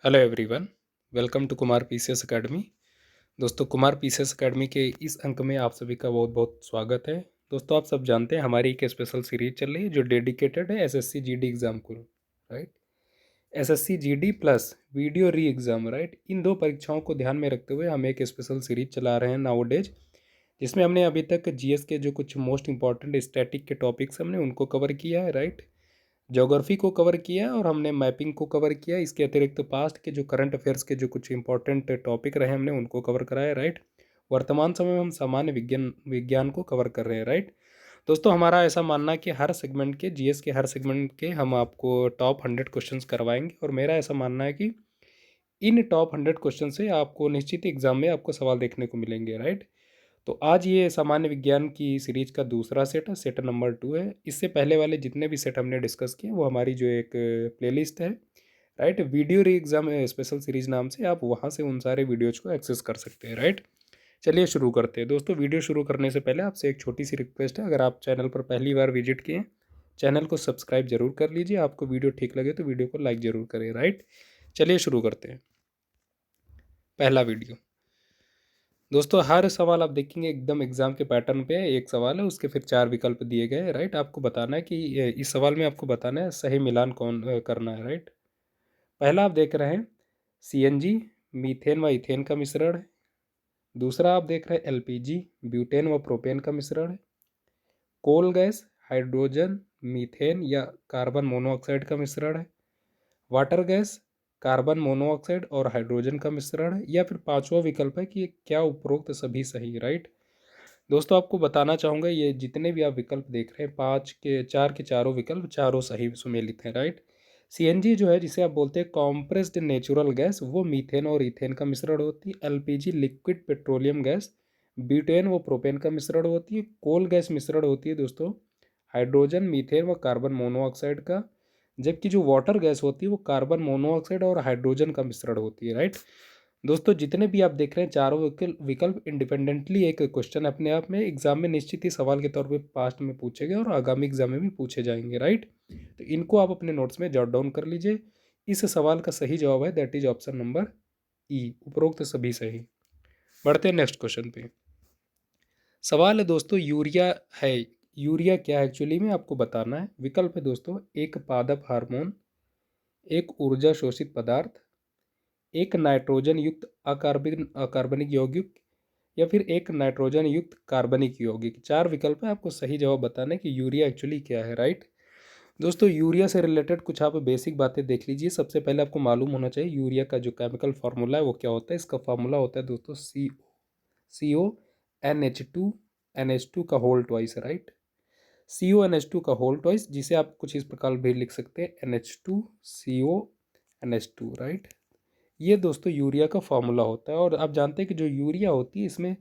Hello everyone. Welcome to Kumar PCS academy. दोस्तों, Kumar PCS academy के इस अंक में आप सभी का बहुत बहुत स्वागत है। दोस्तों, आप सब जानते हैं हमारी एक स्पेशल सीरीज चल रही है जो डेडिकेटेड है एसएससी जीडी एग्ज़ाम को, right. SSC GD plus video re exam, right. इन दो परीक्षाओं को ध्यान में रखते हुए हम एक स्पेशल सीरीज चला रहे हैं नाउ-ए-डेज, जिसमें हमने अभी तक जीएस के जो कुछ मोस्ट इंपॉर्टेंट स्टैटिक के टॉपिक्स हमने उनको कवर किया है, राइट। ज्योग्राफी को कवर किया और हमने मैपिंग को कवर किया। इसके अतिरिक्त पास्ट के जो करंट अफेयर्स के जो कुछ इंपॉर्टेंट टॉपिक रहे हमने उनको कवर कराया, राइट। वर्तमान समय में हम सामान्य विज्ञान विज्ञान को कवर कर रहे हैं, राइट। दोस्तों, हमारा ऐसा मानना है कि हर सेगमेंट के जीएस के हर सेगमेंट के हम आपको टॉप 100 क्वेश्चंस करवाएंगे और मेरा ऐसा मानना है कि इन टॉप 100 क्वेश्चन से आपको निश्चित एग्जाम में आपको सवाल देखने को मिलेंगे, राइट। तो आज ये सामान्य विज्ञान की सीरीज का दूसरा सेट है, सेट नंबर 2 है। इससे पहले वाले जितने भी सेट हमने डिस्कस किए वो हमारी जो एक प्लेलिस्ट है, राइट, वीडियो री एग्जाम स्पेशल सीरीज नाम से, आप वहाँ से उन सारे वीडियोज को एक्सेस कर सकते हैं, राइट। चलिए शुरू करते हैं। दोस्तों, वीडियो शुरू करने से पहले आपसे एक छोटी सी रिक्वेस्ट है, अगर आप चैनल पर पहली बार विजिट किए हैं, चैनल को सब्सक्राइब जरूर कर लीजिए। आपको वीडियो ठीक लगे तो वीडियो को लाइक जरूर करें, राइट। चलिए शुरू करते हैं। पहला वीडियो। दोस्तों, हर सवाल आप देखेंगे एकदम एग्जाम के पैटर्न पे एक सवाल है, उसके फिर 4 विकल्प दिए गए हैं, राइट। आपको बताना है कि इस सवाल में आपको बताना है सही मिलान कौन करना है, राइट। पहला आप देख रहे हैं सीएनजी, मीथेन व इथेन का मिश्रण है। दूसरा आप देख रहे हैं एलपीजी, ब्यूटेन व प्रोपेन का मिश्रण है। कोल गैस, हाइड्रोजन, मीथेन या कार्बन मोनोऑक्साइड का मिश्रण है। वाटर गैस, कार्बन मोनोऑक्साइड और हाइड्रोजन का मिश्रण है। या फिर पांचवा विकल्प है कि क्या उपरोक्त सभी सही, राइट। दोस्तों, आपको बताना चाहूँगा ये जितने भी आप विकल्प देख रहे हैं, पाँच के चारों विकल्प चारों सही सुमेलित हैं, राइट। सीएनजी जो है जिसे आप बोलते हैं कॉम्प्रेस्ड नेचुरल गैस, वो मीथेन और इथेन का मिश्रण होती है। LPG liquid petroleum gas, butane व प्रोपेन का मिश्रण होती है। कोल गैस मिश्रण होती है दोस्तों हाइड्रोजन, मीथेन व कार्बन मोनोऑक्साइड का। जबकि जो वाटर गैस होती है वो कार्बन मोनोऑक्साइड और हाइड्रोजन का मिश्रण होती है, राइट। दोस्तों, जितने भी आप देख रहे हैं चारों विकल्प इंडिपेंडेंटली एक क्वेश्चन अपने आप में एग्जाम में निश्चित ही सवाल के तौर पे पास्ट में पूछे गए और आगामी एग्जाम में भी पूछे जाएंगे, राइट। तो इनको आप अपने नोट्स में जॉट डाउन कर लीजिए। इस सवाल का सही जवाब है दैट इज ऑप्शन नंबर ई, उपरोक्त सभी सही। बढ़ते हैं नेक्स्ट क्वेश्चन पे। सवाल है दोस्तों यूरिया है। यूरिया क्या है एक्चुअली में आपको बताना है। विकल्प है दोस्तों एक पादप हार्मोन, एक ऊर्जा शोषित पदार्थ, एक नाइट्रोजन युक्त अकार्बनिक यौगिक या फिर एक नाइट्रोजन युक्त कार्बनिक यौगिक। चार विकल्प है, आपको सही जवाब बताना है कि यूरिया एक्चुअली क्या है, राइट। दोस्तों, यूरिया से रिलेटेड कुछ आप बेसिक बातें देख लीजिए। सबसे पहले आपको मालूम होना चाहिए यूरिया का जो केमिकल फार्मूला है वो क्या होता है। इसका फार्मूला होता है दोस्तों सी ओ NH2 का होल ट्वाइस, राइट। CONH2 का होल ट्वाइस, जिसे आप कुछ इस प्रकार भी लिख सकते हैं NH2CONH2, राइट। ये दोस्तों यूरिया का फार्मूला होता है। और आप जानते हैं कि जो यूरिया होती है इसमें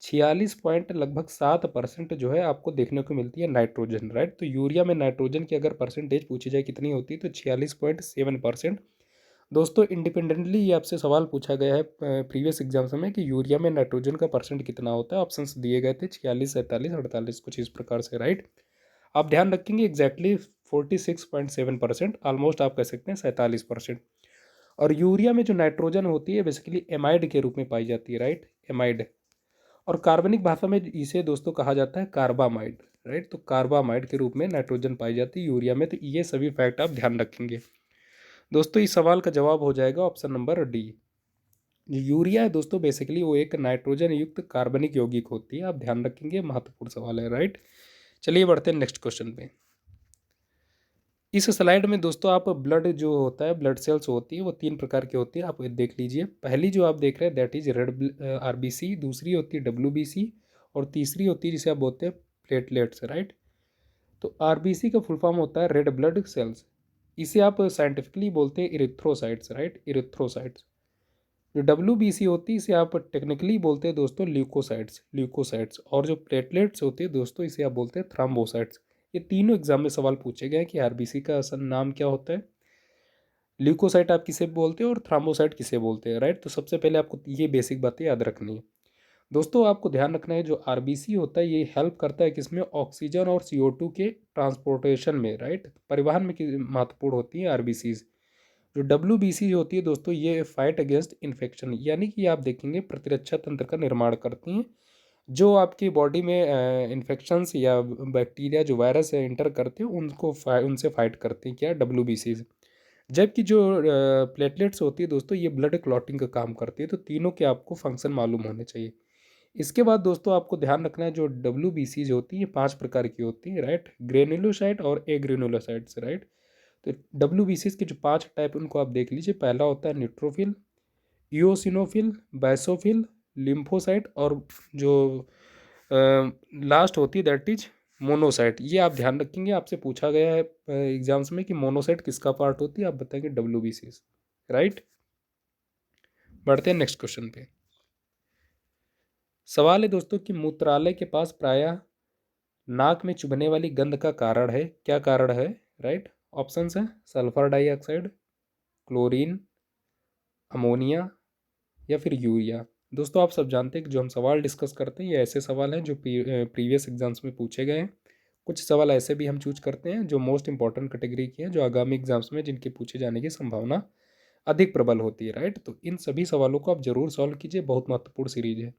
46 पॉइंट लगभग 7% जो है आपको देखने को मिलती है नाइट्रोजन, राइट। तो यूरिया में नाइट्रोजन की अगर परसेंटेज पूछी जाए कितनी होती है तो 46.7%। दोस्तों, इंडिपेंडेंटली ये आपसे सवाल पूछा गया है प्रीवियस एग्जाम्स में कि यूरिया में नाइट्रोजन का परसेंट कितना होता है। ऑप्शंस दिए गए थे 46, 47, 48, कुछ इस प्रकार से, राइट। आप ध्यान रखेंगे एग्जैक्टली 46.7%, ऑलमोस्ट आप कह सकते हैं 47%। और यूरिया में जो नाइट्रोजन होती है बेसिकली एमाइड के रूप में पाई जाती है, राइट, एमाइड। और कार्बनिक भाषा में इसे दोस्तों कहा जाता है कार्बामाइड, राइट। तो कार्बामाइड के रूप में नाइट्रोजन पाई जाती है यूरिया में। तो ये सभी फैक्ट आप ध्यान रखेंगे। दोस्तों, इस सवाल का जवाब हो जाएगा ऑप्शन नंबर डी। जो यूरिया है दोस्तों बेसिकली वो एक नाइट्रोजन युक्त कार्बनिक यौगिक होती है। आप ध्यान रखेंगे, महत्वपूर्ण सवाल है, राइट। चलिए बढ़ते हैं नेक्स्ट क्वेश्चन पे। इस स्लाइड में दोस्तों आप ब्लड जो होता है, ब्लड सेल्स होती है वो 3 प्रकार की होती है, आप देख लीजिए। पहली जो आप देख रहे हैं दैट इज रेड RBC, दूसरी होती है WBC और तीसरी होती है जिसे आप बोलते हैं प्लेटलेट्स, राइट। तो RBC का फुल फॉर्म होता है रेड ब्लड सेल्स। इसे आप साइंटिफिकली बोलते हैं इरिथ्रोसाइट्स, राइट, इरिथ्रोसाइट्स। जो WBC होती है इसे आप टेक्निकली बोलते हैं दोस्तों ल्यूकोसाइट्स। और जो प्लेटलेट्स होती है दोस्तों इसे आप बोलते हैं थ्रोम्बोसाइट्स। ये तीनों एग्जाम में सवाल पूछे गए हैं कि RBC का असल नाम क्या होता है, ल्यूकोसाइट आप किसे बोलते हैं और थ्रोम्बोसाइट किसे बोलते हैं, राइट। तो सबसे पहले आपको ये बेसिक बातें याद रखनी है। दोस्तों, आपको ध्यान रखना है जो RBC होता है ये हेल्प करता है किसमें, ऑक्सीजन और CO2 के ट्रांसपोर्टेशन में, राइट, परिवहन में महत्वपूर्ण होती है RBCs। जो WBC जो होती है दोस्तों, ये फाइट अगेंस्ट इन्फेक्शन, यानी कि आप देखेंगे प्रतिरक्षा तंत्र का निर्माण करती हैं। जो आपकी बॉडी में इन्फेक्शंस या बैक्टीरिया जो वायरस है इंटर करते हैं उनको उनसे फाइट करती हैं क्या, WBC। जबकि जो प्लेटलेट्स होती है दोस्तों, ये ब्लड क्लॉटिंग का काम करती है। तो तीनों के आपको फंक्शन मालूम होने चाहिए। इसके बाद दोस्तों आपको ध्यान रखना है, जो WBC जो होती है 5 प्रकार की होती है, राइट। ग्रेनुलोसाइट और एग्रेनुलोसाइट्स, राइट। तो WBC के जो 5 टाइप उनको आप देख लीजिए। पहला होता है न्यूट्रोफिल, इओसिनोफिल, बैसोफिल, लिम्फोसाइट, और जो लास्ट होती है दैट इज मोनोसाइट। ये आप ध्यान रखेंगे, आपसे पूछा गया है एग्जाम्स में कि मोनोसाइट किसका पार्ट होती है, आप बताएंगे WBC, राइट। बढ़ते हैं नेक्स्ट क्वेश्चन पे। सवाल है दोस्तों कि मूत्रालय के पास प्रायः नाक में चुभने वाली गंध का कारण है, क्या कारण है, राइट। ऑप्शंस हैं सल्फर डाइऑक्साइड, क्लोरीन, अमोनिया, या फिर यूरिया। दोस्तों आप सब जानते हैं कि जो हम सवाल डिस्कस करते हैं ये ऐसे सवाल हैं जो प्रीवियस एग्जाम्स में पूछे गए हैं। कुछ सवाल ऐसे भी हम चूज करते हैं जो मोस्ट इंपॉर्टेंट कैटेगरी के हैं, जो आगामी एग्जाम्स में जिनके पूछे जाने की संभावना अधिक प्रबल होती है, राइट। तो इन सभी सवालों को आप जरूर सॉल्व कीजिए, बहुत महत्वपूर्ण सीरीज है।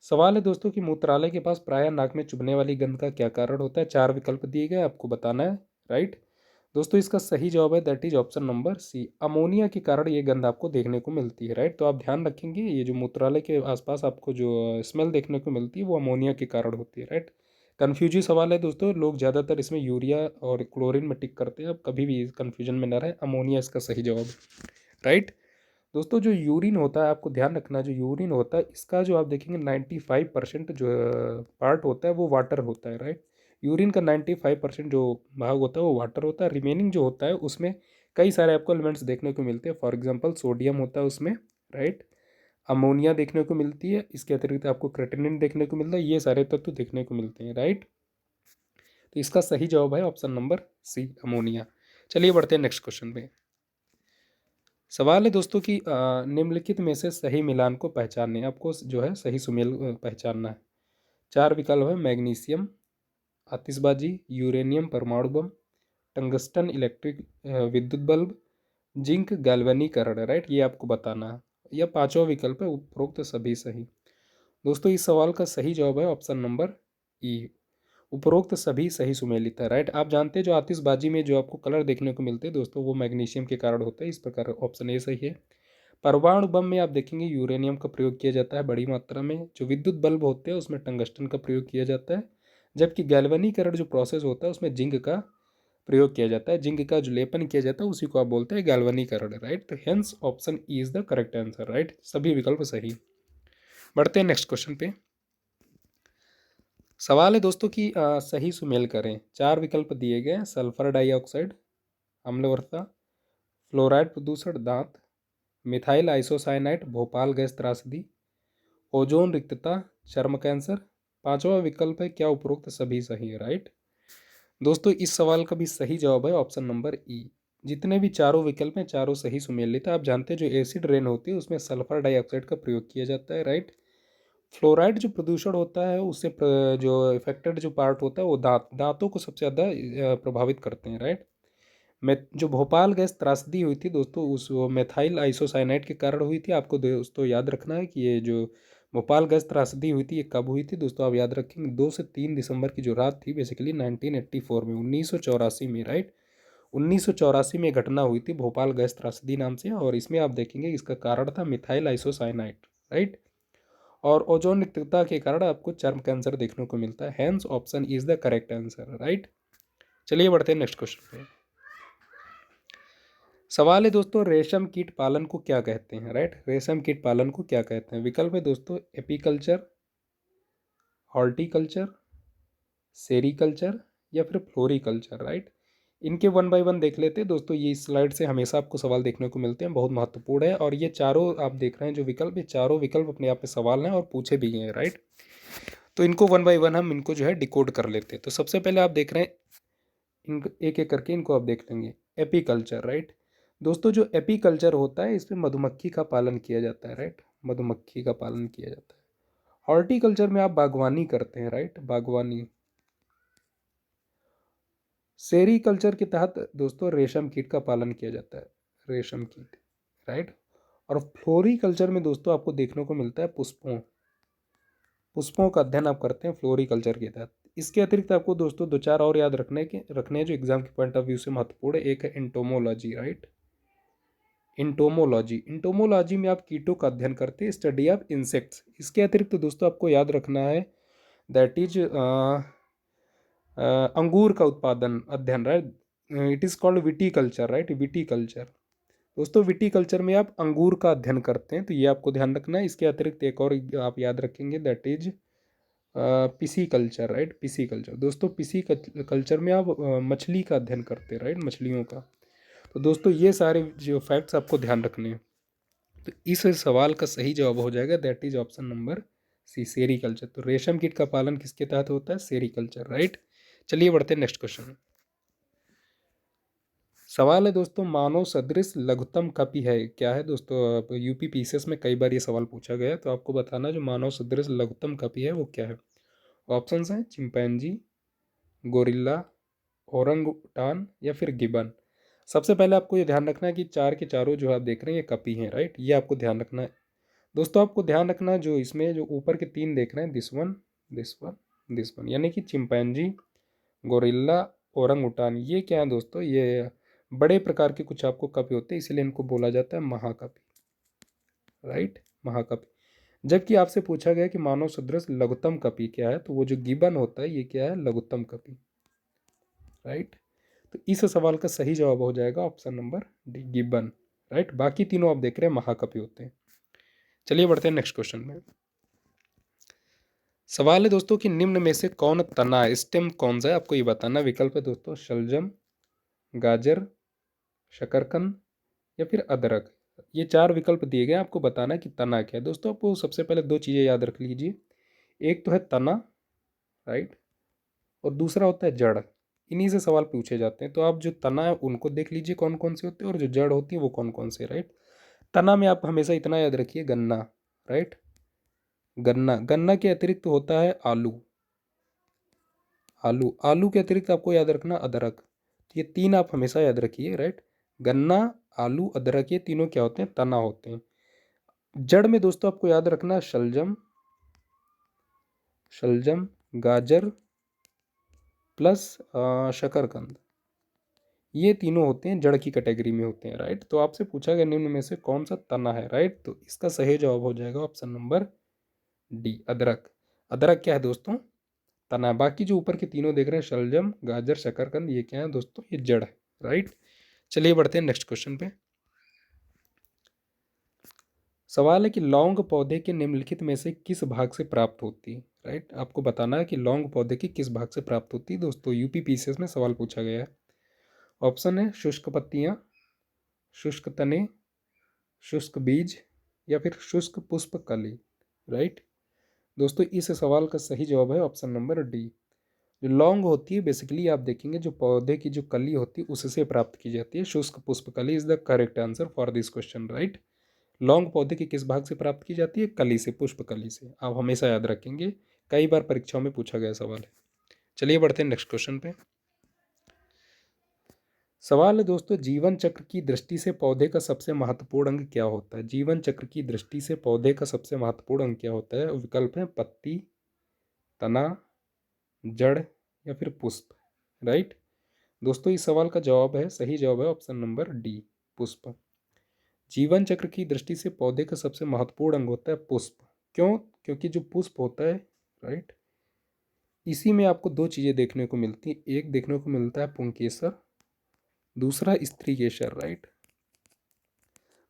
सवाल है दोस्तों कि मूत्रालय के पास प्रायः नाक में चुभने वाली गंध का क्या कारण होता है। 4 विकल्प दिए गए, आपको बताना है, राइट। दोस्तों इसका सही जवाब है that is option number C, ammonia के कारण ये गंध आपको देखने को मिलती है, राइट। तो आप ध्यान रखेंगे, ये जो मूत्रालय के आसपास आपको जो स्मेल देखने को मिलती है वो अमोनिया के कारण होती है, राइट। कन्फ्यूजिंग सवाल है दोस्तों, लोग ज़्यादातर इसमें यूरिया और क्लोरीन में टिक करते हैं। अब कभी भी कन्फ्यूजन में न रहे, अमोनिया इसका सही जवाब है, राइट। दोस्तों जो यूरिन होता है, आपको ध्यान रखना, जो यूरिन होता है इसका जो आप देखेंगे 95% जो पार्ट होता है वो वाटर होता है, राइट। यूरिन का 95% जो भाग होता है वो वाटर होता है। रिमेनिंग जो होता है उसमें कई सारे आपको एलिमेंट्स देखने को मिलते हैं। फॉर एग्जांपल सोडियम होता है उसमें, राइट। अमोनिया देखने को मिलती है, इसके अतिरिक्त आपको क्रेटिनिन देखने को मिलता है, ये सारे तत्व देखने को मिलते हैं, राइट। तो इसका सही जवाब है ऑप्शन नंबर सी, अमोनिया। चलिए बढ़ते हैं नेक्स्ट क्वेश्चन पे। सवाल है दोस्तों कि निम्नलिखित में से सही मिलान को पहचानने, आपको जो है सही सुमेल पहचानना है। 4 विकल्प है मैग्नीशियम, आतिशबाजी, यूरेनियम परमाणु बम, टंगस्टन इलेक्ट्रिक विद्युत बल्ब, जिंक गैल्वेनीकरण, राइट। ये आपको बताना है। यह 5वां विकल्प है उपरोक्त सभी सही। दोस्तों इस सवाल का सही जवाब है ऑप्शन नंबर ई, उपरोक्त सभी सही सुमेलित है, राइट। आप जानते हैं जो आतिशबाजी में जो आपको कलर देखने को मिलते हैं दोस्तों वो मैग्नीशियम के कारण होता है, इस प्रकार ऑप्शन ए सही है। परमाणु बम में आप देखेंगे यूरेनियम का प्रयोग किया जाता है बड़ी मात्रा में। जो विद्युत बल्ब होते हैं उसमें टंगस्टन का प्रयोग किया जाता है। जबकि गैल्वेनीकरण जो प्रोसेस होता है उसमें जिंक का प्रयोग किया जाता है। जिंक का जो लेपन किया जाता है उसी को आप बोलते हैं गैल्वेनीकरण, राइट। तो hence option E is the correct answer, right. सभी विकल्प सही। बढ़ते हैं नेक्स्ट क्वेश्चन पे। सवाल है दोस्तों कि सही सुमेल करें। 4 विकल्प दिए गए हैं, सल्फर डाइऑक्साइड, अम्लवर्षा, फ्लोराइड प्रदूषण दांत, मिथाइल आइसोसाइनाइट भोपाल गैस त्रासदी, ओजोन रिक्तता, चर्म कैंसर। 5वां विकल्प है क्या उपरोक्त सभी सही है, राइट। दोस्तों इस सवाल का भी सही जवाब है ऑप्शन नंबर ई। जितने भी चारों विकल्प हैं चारों सही सुमेलित है। आप जानते हैं जो एसिड रेन होती है उसमें सल्फर डाइऑक्साइड का प्रयोग किया जाता है, राइट। फ्लोराइड जो प्रदूषण होता है उससे जो इफेक्टेड जो पार्ट होता है वो दांतों को सबसे ज़्यादा प्रभावित करते हैं, राइट। मैं जो भोपाल गैस त्रासदी हुई थी दोस्तों उस वो मेथाइल आइसोसाइनाइड के कारण हुई थी। आपको दोस्तों याद रखना है कि ये जो भोपाल गैस त्रासदी हुई थी ये कब हुई थी दोस्तों, आप याद रखेंगे 2 से 3 दिसंबर की जो रात थी, बेसिकली 1984 में, 1984 में, राइट। 1984 में घटना हुई थी भोपाल गैस त्रासदी नाम से, और इसमें आप देखेंगे इसका कारण था मिथाइल आइसोसाइनाइड, राइट। और ओजोन रिक्तता के कारण आपको चर्म कैंसर देखने को मिलता है। Hence option is the correct answer, right. चलिए बढ़ते हैं नेक्स्ट क्वेश्चन पे। सवाल है दोस्तों रेशम कीट पालन को क्या कहते हैं, राइट। रेशम कीट पालन को क्या कहते हैं। विकल्प है दोस्तों एपीकल्चर, हॉर्टिकल्चर, सेरीकल्चर, या फिर फ्लोरिकल्चर, राइट। इनके 1 बाय 1 देख लेते हैं दोस्तों। ये इस स्लाइड से हमेशा आपको सवाल देखने को मिलते हैं, बहुत महत्वपूर्ण है। और ये चारों आप देख रहे हैं जो विकल्प, ये चारों विकल्प अपने आप में सवाल हैं और पूछे भी हैं, राइट। तो इनको 1 बाय 1 हम इनको जो है डिकोड कर लेते हैं। तो सबसे पहले आप देख रहे हैं इनको एक एक करके इनको आप देख लेंगे। Apiculture, right. दोस्तों जो एपीकल्चर होता है इसमें मधुमक्खी का पालन किया जाता है, राइट। मधुमक्खी का पालन किया जाता है। हॉर्टिकल्चर में आप बागवानी करते हैं, राइट, बागवानी। सेरीकल्चर के तहत दोस्तों रेशम कीट का पालन किया जाता है। रेशम कीट, राइट। और फ्लोरिकल्चर में दोस्तों आपको देखने को मिलता है पुष्पों का अध्ययन आप करते हैं फ्लोरिकल्चर के तहत। इसके अतिरिक्त आपको दोस्तों दो चार और याद रखने हैं जो एग्जाम के पॉइंट ऑफ व्यू से महत्वपूर्ण है। एक है इंटोमोलॉजी, राइट। इंटोमोलॉजी में आप कीटों का अध्ययन करते हैं, स्टडी ऑफ इंसेक्ट्स। इसके अतिरिक्त दोस्तों आपको याद रखना है दैट इज अंगूर का उत्पादन अध्ययन, right. It is called viticulture, right, viticulture. दोस्तों विटीकल्चर में आप अंगूर का अध्ययन करते हैं, तो ये आपको ध्यान रखना है। इसके अतिरिक्त एक और आप याद रखेंगे that is pisciculture, right, pisciculture. दोस्तों पिसीकल्चर में आप मछली का अध्ययन करते हैं, राइट, मछलियों का। तो दोस्तों ये सारे जो फैक्ट्स आपको ध्यान रखने हैं। तो इस सवाल का सही जवाब हो जाएगा that is option number C, sericulture. तो रेशम कीट का पालन किसके तहत होता है? Sericulture, right. चलिए बढ़ते हैं नेक्स्ट क्वेश्चन। सवाल है दोस्तों, मानव सदृश लघुत्तम कपि है क्या है? दोस्तों यूपी पीसीएस में कई बार ये सवाल पूछा गया है, तो आपको बताना जो मानव सदृश लघुत्तम कपि है वो क्या है। ऑप्शंस हैं चिंपैंजी, गोरिल्ला, ओरंगुटान या फिर गिबन। सबसे पहले आपको ये ध्यान रखना है कि चार के चारों जो आप देख रहे हैं ये कपी हैं, राइट। ये आपको ध्यान रखना है। दोस्तों आपको ध्यान रखना है जो इसमें जो ऊपर के तीन देख रहे हैं, this one, this one, this one, यानी कि चिंपैंजी, गोरिल्ला, ओरंगुटान, ये क्या है दोस्तों? ये बड़े प्रकार के कुछ आपको कपि होते हैं, इसलिए इनको बोला जाता है महाकपि, राइट, महाकपि। जबकि आपसे पूछा गया कि मानव सदृश लघुत्तम कपि क्या है, तो वो जो गिबन होता है ये क्या है? लघुत्तम कपि, राइट। तो इस सवाल का सही जवाब हो जाएगा option number D, gibbon, right. बाकी तीनों आप देख रहे हैं महाकपि होते हैं। चलिए बढ़ते हैं नेक्स्ट क्वेश्चन में। सवाल है दोस्तों कि निम्न में से कौन तना, स्टेम कौन सा है? आपको ये बताना। विकल्प है दोस्तों शलजम, गाजर, शकरकंद या फिर अदरक। ये चार विकल्प दिए गए, आपको बताना है कि तना क्या है। दोस्तों आपको सबसे पहले दो चीज़ें याद रख लीजिए। एक तो है तना, राइट, और दूसरा होता है जड़। इन्हीं से सवाल पूछे जाते हैं। तो आप जो तना है उनको देख लीजिए कौन कौन से होते हैं, और जो जड़ होती है वो कौन कौन से, राइट। तना में आप हमेशा इतना याद रखिए, गन्ना, राइट, गन्ना। गन्ना के अतिरिक्त होता है आलू, आलू। आलू के अतिरिक्त आपको याद रखना अदरक। ये तीन आप हमेशा याद रखिए, राइट। गन्ना, आलू, अदरक, ये तीनों क्या होते हैं? तना होते हैं। जड़ में दोस्तों आपको याद रखना शलजम, शलजम, गाजर प्लस शकरकंद, ये तीनों होते हैं जड़ की कैटेगरी में होते हैं, राइट। तो आपसे पूछा गया निम्न में से कौन सा तना है, राइट। तो इसका सही जवाब हो जाएगा ऑप्शन नंबर डी, अदरक। अदरक क्या है दोस्तों? तना है। बाकी जो ऊपर के तीनों देख रहे हैं शलजम, गाजर, शकरकंद, ये क्या है दोस्तों? ये जड़ है, राइट। चलिए बढ़ते हैं नेक्स्ट क्वेश्चन पे। सवाल है कि लौंग पौधे के निम्नलिखित में से किस भाग से प्राप्त होती है, राइट। आपको बताना है कि लौंग पौधे की किस भाग से प्राप्त होती है। दोस्तों यूपी पीसीएस में सवाल पूछा गया है। ऑप्शन है शुष्क पत्तियां, शुष्क तने, शुष्क बीज या फिर शुष्क पुष्प कली, राइट। दोस्तों इस सवाल का सही जवाब है ऑप्शन नंबर डी। जो लौंग होती है बेसिकली आप देखेंगे जो पौधे की जो कली होती है उससे प्राप्त की जाती है। शुष्क पुष्प कली is the correct answer for this question, right. लौंग पौधे की किस भाग से प्राप्त की जाती है? कली से, पुष्प कली से। आप हमेशा याद रखेंगे, कई बार परीक्षाओं में पूछा गया सवाल है। चलिए बढ़ते हैं नेक्स्ट क्वेश्चन पे। सवाल है दोस्तों, जीवन चक्र की दृष्टि से पौधे का सबसे महत्वपूर्ण अंग क्या होता है? जीवन चक्र की दृष्टि से पौधे का सबसे महत्वपूर्ण अंग क्या होता है? विकल्प है पत्ती, तना, जड़ या फिर पुष्प, राइट। दोस्तों इस सवाल का जवाब है, सही जवाब है ऑप्शन नंबर डी, पुष्प। जीवन चक्र की दृष्टि से पौधे का सबसे महत्वपूर्ण अंग होता है पुष्प। क्यों? क्योंकि जो पुष्प होता है, राइट, इसी में आपको दो चीज़ें देखने को मिलती हैं। एक देखने को मिलता है पुंकेसर, दूसरा स्त्री केसर, राइट।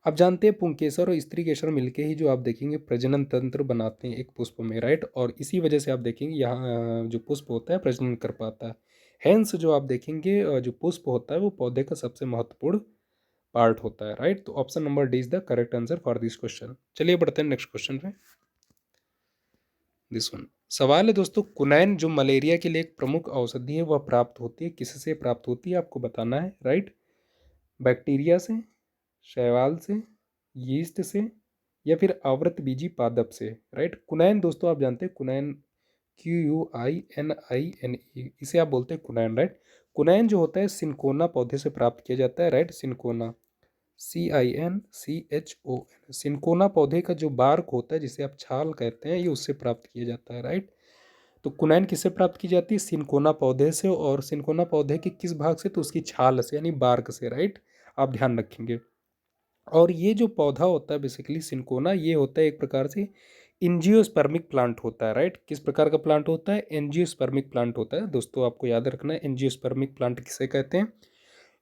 आप जानते हैं पुंकेसर और स्त्री केसर मिलके ही जो आप देखेंगे प्रजनन तंत्र बनाते हैं एक पुष्प में, राइट। और इसी वजह से आप देखेंगे यहाँ जो पुष्प होता है प्रजनन कर पाता है। हैंस जो आप देखेंगे जो पुष्प होता है वो पौधे का सबसे महत्वपूर्ण पार्ट होता है, राइट। तो option number D is the correct answer for this question. चलिए बढ़ते हैं नेक्स्ट क्वेश्चन पे। दिस वन सवाल है दोस्तों, कुनैन जो मलेरिया के लिए एक प्रमुख औषधि है वह प्राप्त होती है, किससे प्राप्त होती है? आपको बताना है, राइट। बैक्टीरिया से, शैवाल से, यीस्ट से या फिर आवृतबीजी पादप से, राइट। कुनैन दोस्तों आप जानते हैं कुनैन, QUININE, इसे आप बोलते हैं कुनैन, राइट। कुनैन जो होता है सिनकोना पौधे से प्राप्त किया जाता है, राइट, सिनकोना। CINCHON। सिनकोना पौधे का जो बार्क होता है, जिसे आप छाल कहते हैं, ये उससे प्राप्त किया जाता है, राइट। तो कुनैन किससे प्राप्त की जाती है? सिनकोना पौधे से। और सिनकोना पौधे के किस भाग से? तो उसकी छाल से, यानी बार्क से, राइट। आप ध्यान रखेंगे। और ये जो पौधा होता है बेसिकली सिनकोना, ये होता है एक प्रकार से एंजियोस्पर्मिक प्लांट होता है, राइट। किस प्रकार का प्लांट होता है? एंजियोस्पर्मिक प्लांट होता है। दोस्तों आपको याद रखना है एंजियोस्पर्मिक प्लांट किसे कहते हैं।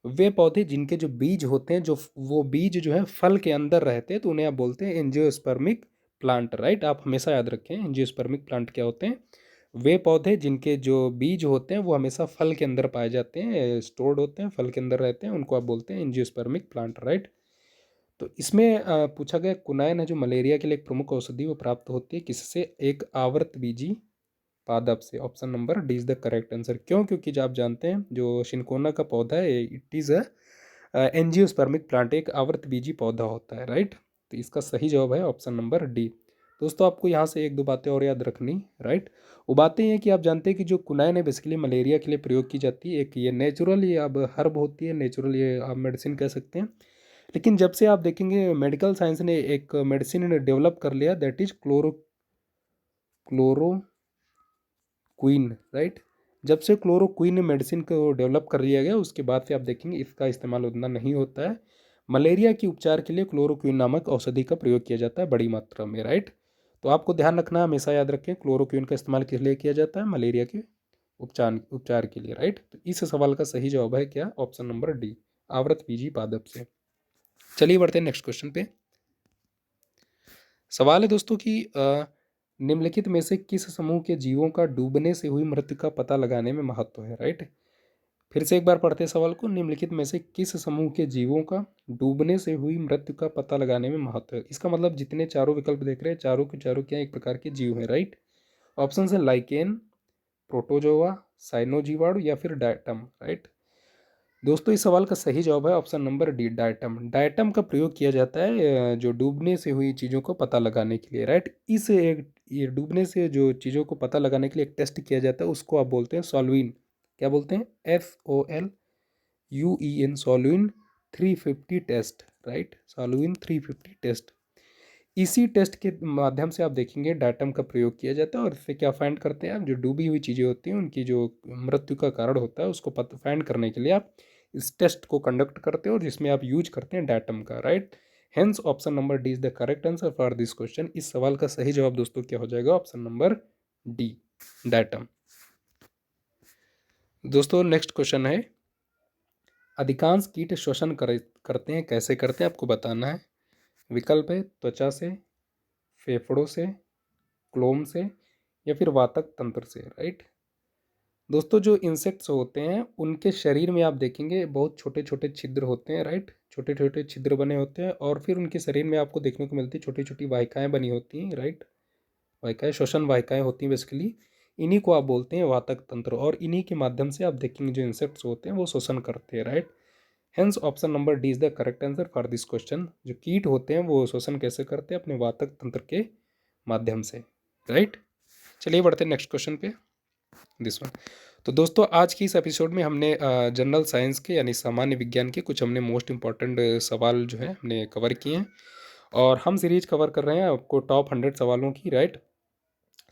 वे पौधे जिनके जो बीज होते हैं, जो वो बीज जो है फल के अंदर रहते हैं, तो उन्हें आप बोलते हैं एंजियोस्पर्मिक प्लांट, राइट। आप हमेशा याद रखें एंजियोस्पर्मिक प्लांट क्या होते हैं। वे पौधे जिनके जो बीज होते हैं वो हमेशा फल के अंदर पाए जाते हैं, स्टोर्ड होते हैं, फल के अंदर रहते हैं, उनको आप बोलते हैं एंजियोस्पर्मिक प्लांट, राइट। तो इसमें पूछा गया कुनाइन है जो मलेरिया के लिए एक प्रमुख औषधि, वो प्राप्त होती है किससे? एक आवर्तबीजी पादप से। Option number D is the correct answer. क्यों? क्योंकि जो आप जानते हैं जो शिनकोना का पौधा है, it is a angiospermic plant, एक आवर्तबीजी पौधा होता है, राइट। तो इसका सही जवाब है ऑप्शन नंबर डी। दोस्तों आपको यहाँ से एक दो बातें और याद रखनी, राइट। वो बातें हैं कि आप जानते हैं कि जो कुनाइन है बेसिकली मलेरिया के लिए प्रयोग की जाती है। एक ये नेचुरल, ये अब हर्ब होती है, नेचुरल ये आप मेडिसिन कह सकते हैं। लेकिन जब से आप देखेंगे मेडिकल साइंस ने एक मेडिसिन डेवलप कर लिया, दैट इज क्लोरोक्वीन, राइट। जब से क्लोरोक्वीन मेडिसिन को डेवलप कर लिया गया, उसके बाद से आप देखेंगे इसका इस्तेमाल उतना नहीं होता है। मलेरिया के उपचार के लिए क्लोरोक्वीन नामक औषधि का प्रयोग किया जाता है बड़ी मात्रा में, राइट। तो आपको ध्यान रखना, हमेशा याद रखें क्लोरोक्वीन का इस्तेमाल किस लिए किया जाता है? मलेरिया के उपचार के लिए, राइट। तो इस सवाल का सही जवाब है क्या? ऑप्शन नंबर डी, आवर्तबीजी पादप से। चलिए बढ़ते हैं नेक्स्ट क्वेश्चन पे। सवाल है दोस्तों कि निम्नलिखित में से किस समूह के जीवों का डूबने से हुई मृत्यु का पता लगाने में महत्व है, राइट। फिर से एक बार पढ़ते हैं सवाल को। निम्नलिखित में से किस समूह के जीवों का डूबने से हुई मृत्यु का पता लगाने में महत्व है? इसका मतलब जितने चारों विकल्प देख रहे हैं, चारों के चारों क्या एक प्रकार के जीव हैं, राइट। ऑप्शन है लाइकेन, प्रोटोजोआ, साइनोजीवाणु या फिर डायटम, राइट। दोस्तों इस सवाल का सही जवाब है option number D, diatom. Diatom का प्रयोग किया जाता है जो डूबने से हुई चीज़ों को पता लगाने के लिए, राइट। इस एक ये डूबने से जो चीज़ों को पता लगाने के लिए एक टेस्ट किया जाता है, उसको आप बोलते हैं सॉल्वीन। क्या बोलते हैं? SOLUEN, सॉल्वीन 350 टेस्ट, राइट। सॉल्वीन 350 टेस्ट। इसी टेस्ट के माध्यम से आप देखेंगे डायटम का प्रयोग किया जाता है, और इससे क्या फाइंड करते हैं आप? जो डूबी हुई चीज़ें होती हैं उनकी जो मृत्यु का कारण होता है उसको फाइंड करने के लिए आप इस टेस्ट को कंडक्ट करते हो, और जिसमें आप यूज करते हैं डायटम का, right. Hence option number D is the correct answer for this question. इस सवाल का सही जवाब दोस्तों क्या हो जाएगा? Option number D, diatom. दोस्तों नेक्स्ट क्वेश्चन है, अधिकांश कीट श्वसन करते हैं, कैसे करते हैं आपको बताना है। विकल्प है त्वचा से, फेफड़ों से, क्लोम से या फिर वातक तंत्र से, राइट। दोस्तों जो इंसेक्ट्स होते हैं उनके शरीर में आप देखेंगे बहुत छोटे छोटे छिद्र होते हैं, राइट। छोटे छोटे छिद्र बने होते हैं, और फिर उनके शरीर में आपको देखने को मिलती है छोटी छोटी वाहिकाएं बनी होती हैं, राइट। वाहिकाएं, श्वसन वाहिकाएं होती हैं बेसिकली। इन्हीं को आप बोलते हैं वातक तंत्र, और इन्हीं के माध्यम से आप देखेंगे जो इंसेक्ट्स होते हैं वो श्वसन करते हैं, right. Hence option number D is the correct answer for this question. जो कीट होते हैं वो श्वसन कैसे करते हैं? अपने वातक तंत्र के माध्यम से, राइट। चलिए बढ़ते हैं नेक्स्ट क्वेश्चन पे, दिस वन। तो दोस्तों आज की इस एपिसोड में हमने जनरल साइंस के यानी सामान्य विज्ञान के कुछ हमने मोस्ट इंपॉर्टेंट सवाल जो है हमने कवर किए हैं, और हम सीरीज कवर कर रहे हैं आपको टॉप 100 सवालों की, राइट।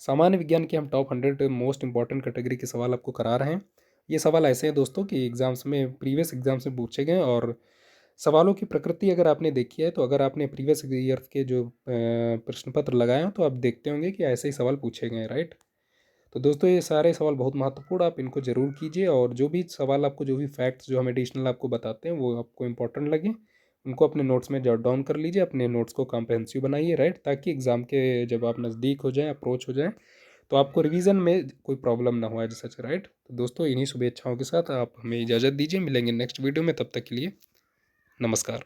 सामान्य विज्ञान के हम टॉप 100 मोस्ट इंपॉर्टेंट कैटेगरी के सवाल आपको करा रहे हैं। ये सवाल ऐसे हैं दोस्तों कि एग्जाम्स में, प्रीवियस एग्जाम्स में पूछे गए, और सवालों की प्रकृति अगर आपने देखी है, तो अगर आपने प्रीवियस ईयर के जो प्रश्न पत्र लगाए हैं तो आप देखते होंगे कि ऐसे ही सवाल पूछे गए हैं, राइट। तो दोस्तों ये सारे सवाल बहुत महत्वपूर्ण, आप इनको जरूर कीजिए, और जो भी सवाल आपको, जो भी फैक्ट्स जो हम एडिशनल आपको बताते हैं वो आपको इंपॉर्टेंट लगे, उनको अपने नोट्स में जॉट डाउन कर लीजिए, अपने नोट्स को कॉम्प्रहेंसिव बनाइए, राइट। ताकि एग्जाम के जब आप नज़दीक हो जाएं, अप्रोच हो जाएं, तो आपको रिवीजन में कोई प्रॉब्लम ना हो एज सच, राइट। तो दोस्तों इन्हीं शुभेच्छाओं के साथ आप हमें इजाज़त दीजिए, मिलेंगे नेक्स्ट वीडियो में, तब तक के लिए नमस्कार।